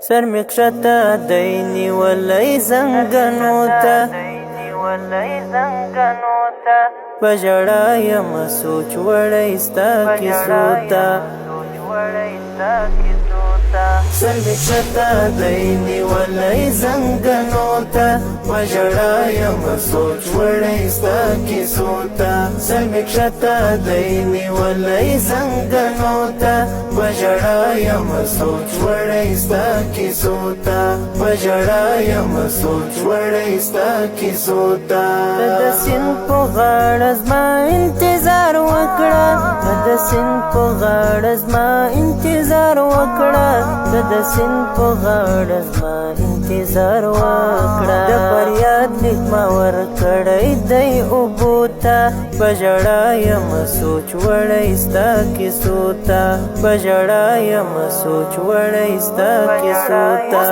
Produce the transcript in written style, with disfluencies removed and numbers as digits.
سر می کښته دی نیولی زنګنو ته په ژړا یم سوچ وړی ستا کیسو ته سر می کښته دی نیولی زنګنو ته په ژړا یم سوچ وړی ستا کیسو ته سر می کښته دی نیولی زنګنو ته په ژړا یم سوچ وړی ستا کیسو ته په ژړا یم سوچ وړی ستا کیسو ته د سیند په غاړه زما انتظار وکړه د سیند په غاړه زما انتظار وکړه د سیند په غاړه زما انتظار وکړه د فریاد لیک ما ورکړی دی اوبو ته په ژړا یم سوچ وړی ستا کیسو ته په ژړا یم سوچ وړی ستا کیسو ته